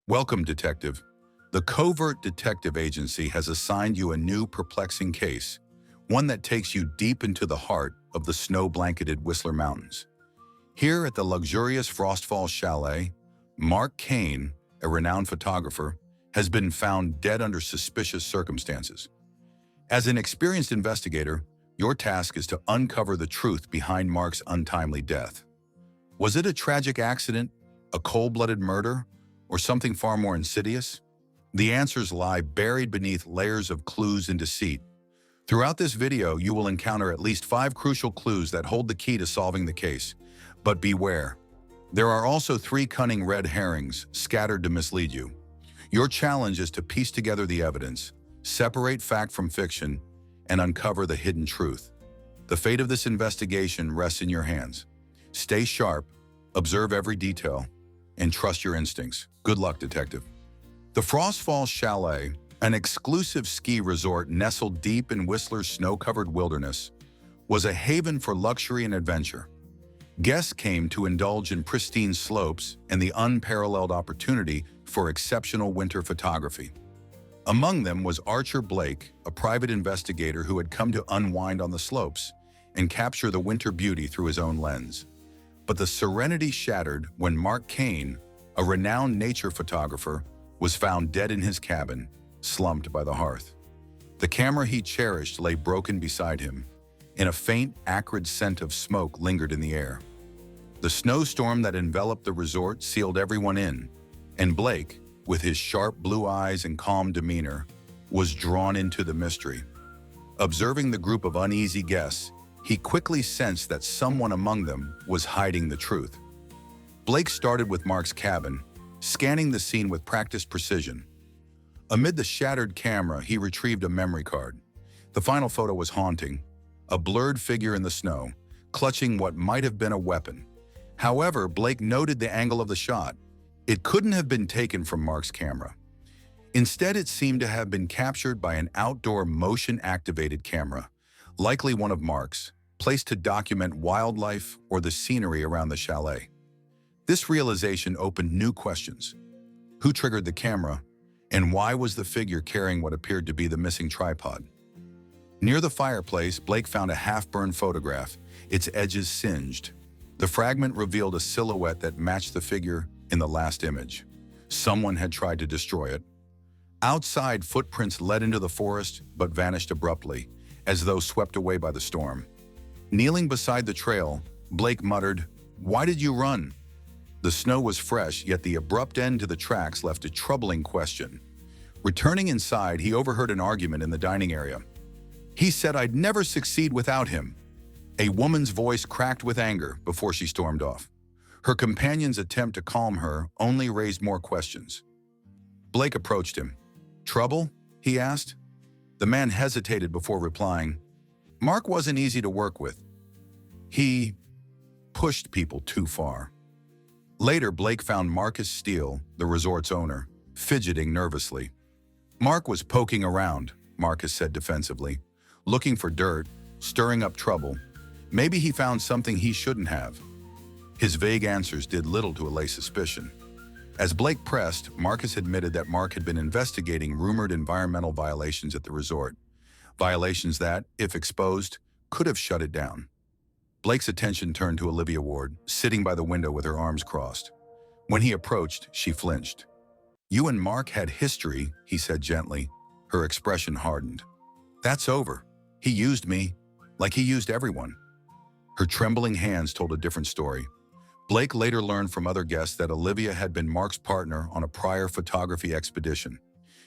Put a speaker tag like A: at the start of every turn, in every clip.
A: Welcome, Detective. The Covert Detective Agency has assigned you a new perplexing case, one that takes you deep into the heart of the snow-blanketed Whistler Mountains. Here at the luxurious Frostfall Chalet, Mark Kane, a renowned photographer, has been found dead under suspicious circumstances. As an experienced investigator, your task is to uncover the truth behind Mark's untimely death. Was it a tragic accident, a cold-blooded murder, or something far more insidious? The answers lie buried beneath layers of clues and deceit. Throughout this video, you will encounter at least 5 crucial clues that hold the key to solving the case. But beware. There are also 3 cunning red herrings scattered to mislead you. Your challenge is to piece together the evidence, separate fact from fiction, and uncover the hidden truth. The fate of this investigation rests in your hands. Stay sharp, observe every detail, and trust your instincts. Good luck, Detective. The Frostfall Chalet, an exclusive ski resort nestled deep in Whistler's snow-covered wilderness, was a haven for luxury and adventure. Guests came to indulge in pristine slopes and the unparalleled opportunity for exceptional winter photography. Among them was Archer Blake, a private investigator who had come to unwind on the slopes and capture the winter beauty through his own lens. But the serenity shattered when Mark Kane, a renowned nature photographer, was found dead in his cabin, slumped by the hearth. The camera he cherished lay broken beside him, and a faint, acrid scent of smoke lingered in the air. The snowstorm that enveloped the resort sealed everyone in, and Blake, with his sharp blue eyes and calm demeanor, was drawn into the mystery. Observing the group of uneasy guests, he quickly sensed that someone among them was hiding the truth. Blake started with Mark's cabin, scanning the scene with practiced precision. Amid the shattered camera, he retrieved a memory card. The final photo was haunting, a blurred figure in the snow, clutching what might have been a weapon. However, Blake noted the angle of the shot. It couldn't have been taken from Mark's camera. Instead, it seemed to have been captured by an outdoor motion-activated camera, likely one of Mark's, placed to document wildlife or the scenery around the chalet. This realization opened new questions. Who triggered the camera, and why was the figure carrying what appeared to be the missing tripod? Near the fireplace, Blake found a half-burned photograph, its edges singed. The fragment revealed a silhouette that matched the figure in the last image. Someone had tried to destroy it. Outside, footprints led into the forest but vanished abruptly, as though swept away by the storm. Kneeling beside the trail, Blake muttered, "Why did you run?" The snow was fresh, yet the abrupt end to the tracks left a troubling question. Returning inside, he overheard an argument in the dining area. "He said I'd never succeed without him." A woman's voice cracked with anger before she stormed off. Her companion's attempt to calm her only raised more questions. Blake approached him. "Trouble?" he asked. The man hesitated before replying. "Mark wasn't easy to work with. He pushed people too far." Later, Blake found Marcus Steele, the resort's owner, fidgeting nervously. "Mark was poking around," Marcus said defensively, "looking for dirt, stirring up trouble. Maybe he found something he shouldn't have." His vague answers did little to allay suspicion. As Blake pressed, Marcus admitted that Mark had been investigating rumored environmental violations at the resort. Violations that, if exposed, could have shut it down. Blake's attention turned to Olivia Ward, sitting by the window with her arms crossed. When he approached, she flinched. "You and Mark had history," he said gently. Her expression hardened. "That's over. He used me, like he used everyone." Her trembling hands told a different story. Blake later learned from other guests that Olivia had been Mark's partner on a prior photography expedition.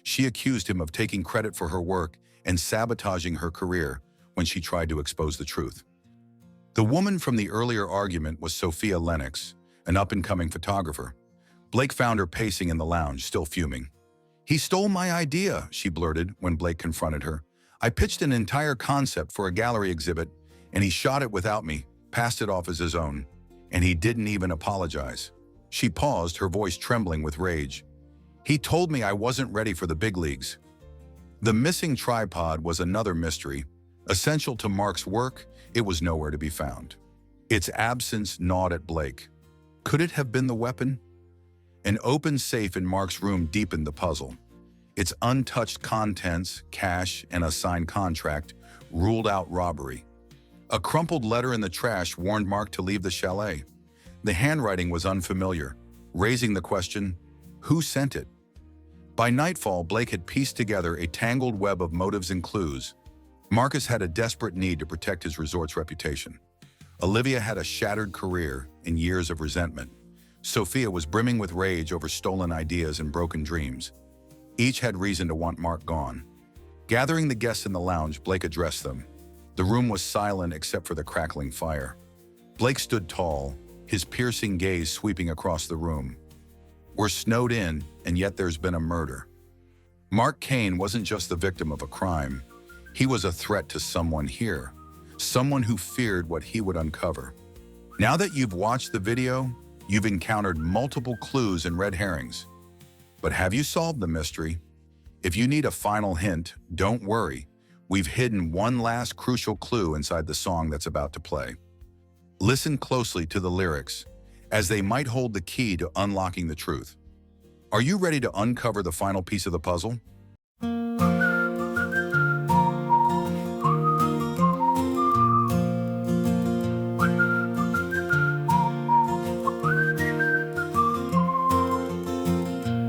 A: She accused him of taking credit for her work and sabotaging her career when she tried to expose the truth. The woman from the earlier argument was Sophia Lennox, an up-and-coming photographer. Blake found her pacing in the lounge, still fuming. "He stole my idea," she blurted when Blake confronted her. "I pitched an entire concept for a gallery exhibit, and he shot it without me, passed it off as his own, and he didn't even apologize." She paused, her voice trembling with rage. "He told me I wasn't ready for the big leagues." The missing tripod was another mystery. Essential to Mark's work, it was nowhere to be found. Its absence gnawed at Blake. Could it have been the weapon? An open safe in Mark's room deepened the puzzle. Its untouched contents, cash, and a signed contract ruled out robbery. A crumpled letter in the trash warned Mark to leave the chalet. The handwriting was unfamiliar, raising the question, who sent it? By nightfall, Blake had pieced together a tangled web of motives and clues. Marcus had a desperate need to protect his resort's reputation. Olivia had a shattered career and years of resentment. Sophia was brimming with rage over stolen ideas and broken dreams. Each had reason to want Mark gone. Gathering the guests in the lounge, Blake addressed them. The room was silent except for the crackling fire. Blake stood tall, his piercing gaze sweeping across the room. We're snowed in, and yet there's been a murder. Mark Kane wasn't just the victim of a crime. He was a threat to someone here, someone who feared what he would uncover. Now that you've watched the video, you've encountered multiple clues and red herrings. But have you solved the mystery? If you need a final hint, don't worry. We've hidden one last crucial clue inside the song that's about to play. Listen closely to the lyrics, as they might hold the key to unlocking the truth. Are you ready to uncover the final piece of the puzzle?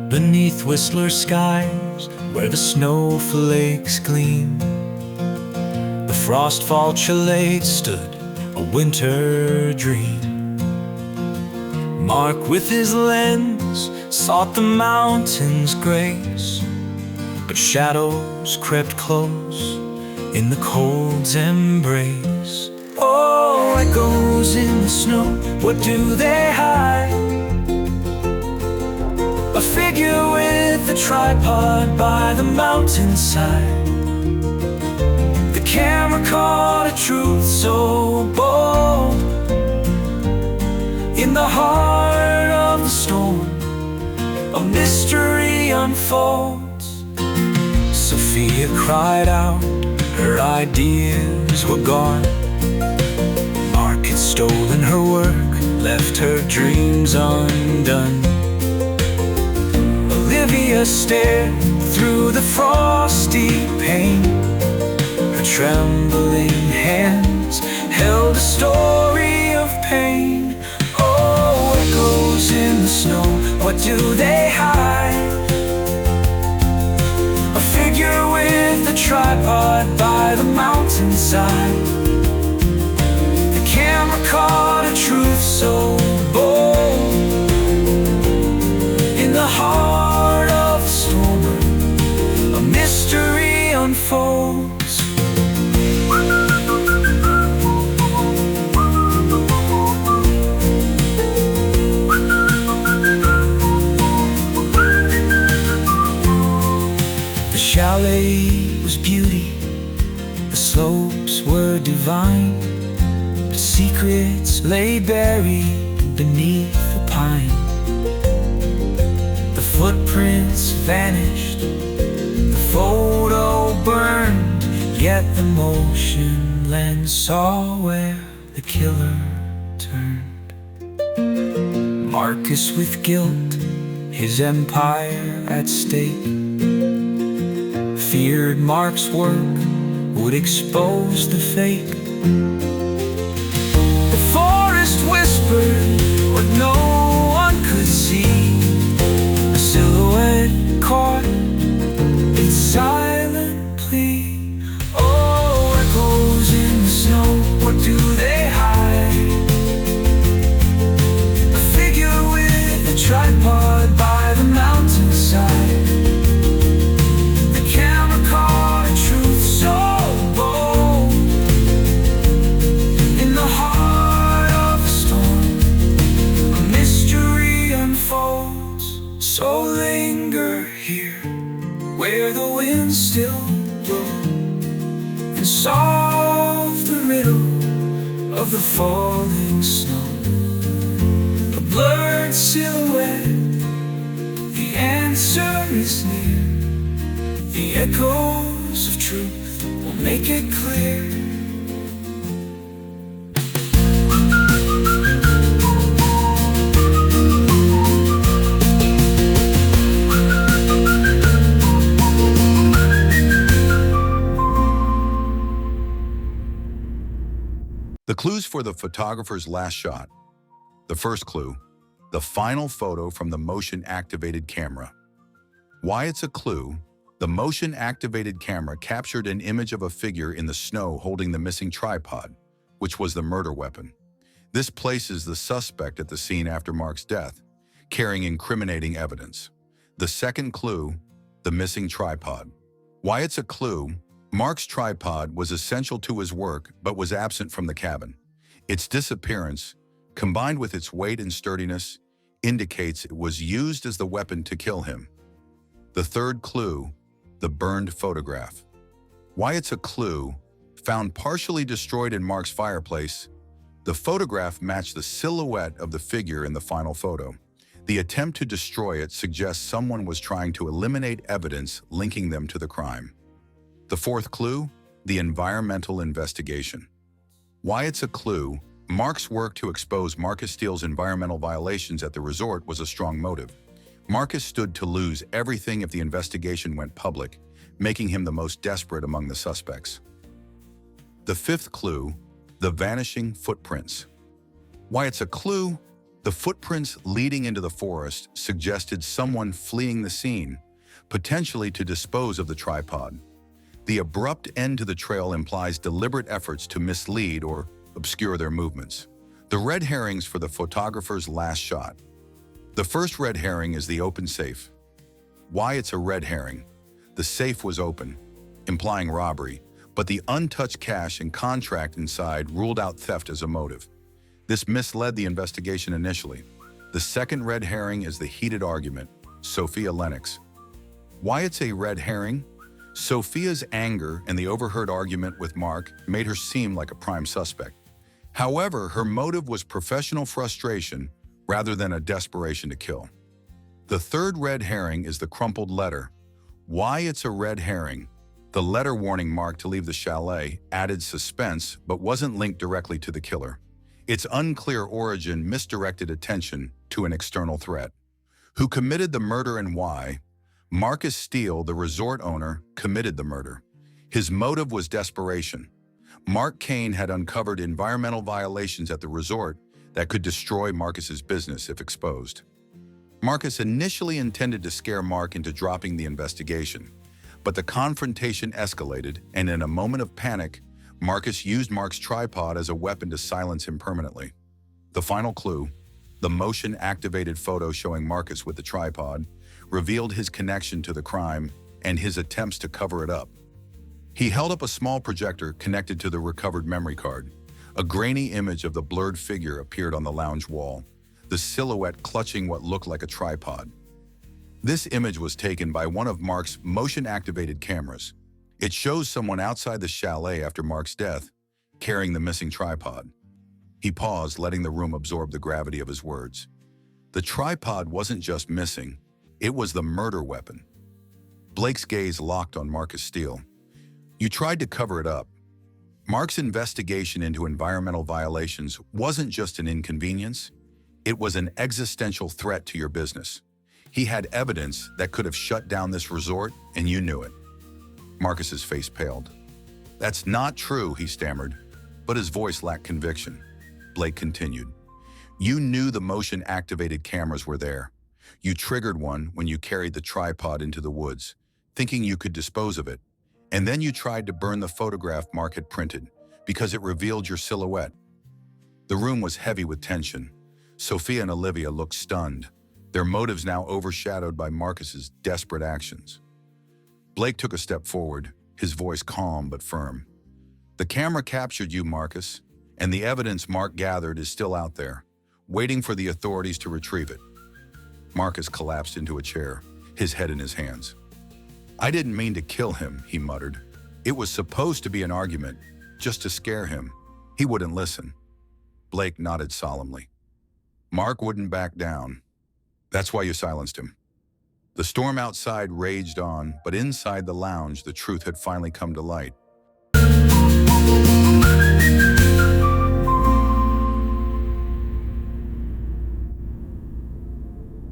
B: Beneath Whistler skies, where the snowflakes gleam, the Frostfall Chalet stood, a winter dream. Mark with his lens sought the mountain's grace, but shadows crept close in the cold's embrace. Oh, echoes in the snow, what do they hide? A figure with a tripod by the mountainside. The camera caught a truth so bold. In the heart of the storm, a mystery unfolds. Sophia cried out, her ideas were gone. Mark had stolen her work, left her dreams undone. Olivia stared through the frosty pane. Her trembling hands held a story of pain. Oh, echoes in the snow, what do they hide? A figure with a tripod by the mountainside. The camera caught a truth so bold. In the heart of the storm, a mystery unfolds. The chalet was beauty, the slopes were divine, but secrets lay buried beneath the pine. The footprints vanished, the photo burned, yet the motion lens saw where the killer turned. Marcus with guilt, his empire at stake, feared Mark's work would expose the fake. The forest whispered what no one could see, a silhouette caught its silent plea. Oh, echoes in the snow, what do they hide? A figure with a tripod by the mountainside. The camera caught a truth so bold. In the heart of the storm, a mystery unfolds. So linger here, where the winds still blow, and solve the riddle of the falling snow. A blurred silhouette, the answer is near. The echoes of truth will make it clear.
A: The clues for the photographer's last shot. The first clue, the final photo from the motion-activated camera. Why it's a clue, the motion-activated camera captured an image of a figure in the snow holding the missing tripod, which was the murder weapon. This places the suspect at the scene after Mark's death, carrying incriminating evidence. The second clue, the missing tripod. Why it's a clue, Mark's tripod was essential to his work but was absent from the cabin. Its disappearance, combined with its weight and sturdiness, indicates it was used as the weapon to kill him. The third clue, the burned photograph. Why it's a clue, found partially destroyed in Mark's fireplace, the photograph matched the silhouette of the figure in the final photo. The attempt to destroy it suggests someone was trying to eliminate evidence linking them to the crime. The fourth clue, the environmental investigation. Why it's a clue, Mark's work to expose Marcus Steele's environmental violations at the resort was a strong motive. Marcus stood to lose everything if the investigation went public, making him the most desperate among the suspects. The fifth clue, the vanishing footprints. Why it's a clue, the footprints leading into the forest suggested someone fleeing the scene, potentially to dispose of the tripod. The abrupt end to the trail implies deliberate efforts to mislead or obscure their movements. The red herrings for the photographer's last shot. The first red herring is the open safe. Why it's a red herring? The safe was open, implying robbery, but the untouched cash and contract inside ruled out theft as a motive. This misled the investigation initially. The second red herring is the heated argument, Sophia Lennox. Why it's a red herring? Sophia's anger and the overheard argument with Mark made her seem like a prime suspect. However, her motive was professional frustration rather than a desperation to kill. The third red herring is the crumpled letter. Why it's a red herring? The letter warning Mark to leave the chalet added suspense but wasn't linked directly to the killer. Its unclear origin misdirected attention to an external threat. Who committed the murder and why? Marcus Steele, the resort owner, committed the murder. His motive was desperation. Mark Kane had uncovered environmental violations at the resort that could destroy Marcus's business if exposed. Marcus initially intended to scare Mark into dropping the investigation, but the confrontation escalated, and in a moment of panic, Marcus used Mark's tripod as a weapon to silence him permanently. The final clue, the motion-activated photo showing Marcus with the tripod, revealed his connection to the crime and his attempts to cover it up. He held up a small projector connected to the recovered memory card. A grainy image of the blurred figure appeared on the lounge wall, the silhouette clutching what looked like a tripod. This image was taken by one of Mark's motion-activated cameras. It shows someone outside the chalet after Mark's death, carrying the missing tripod. He paused, letting the room absorb the gravity of his words. The tripod wasn't just missing, it was the murder weapon. Blake's gaze locked on Marcus Steele. You tried to cover it up. Mark's investigation into environmental violations wasn't just an inconvenience, it was an existential threat to your business. He had evidence that could have shut down this resort, and you knew it. Marcus's face paled. That's not true, he stammered, but his voice lacked conviction. Blake continued. You knew the motion-activated cameras were there. You triggered one when you carried the tripod into the woods, thinking you could dispose of it. And then you tried to burn the photograph Mark had printed because it revealed your silhouette. The room was heavy with tension. Sophia and Olivia looked stunned, their motives now overshadowed by Marcus's desperate actions. Blake took a step forward, his voice calm but firm. The camera captured you, Marcus, and the evidence Mark gathered is still out there, waiting for the authorities to retrieve it. Marcus collapsed into a chair, his head in his hands. I didn't mean to kill him, he muttered. It was supposed to be an argument, just to scare him. He wouldn't listen. Blake nodded solemnly. Mark wouldn't back down. That's why you silenced him. The storm outside raged on, but inside the lounge, the truth had finally come to light.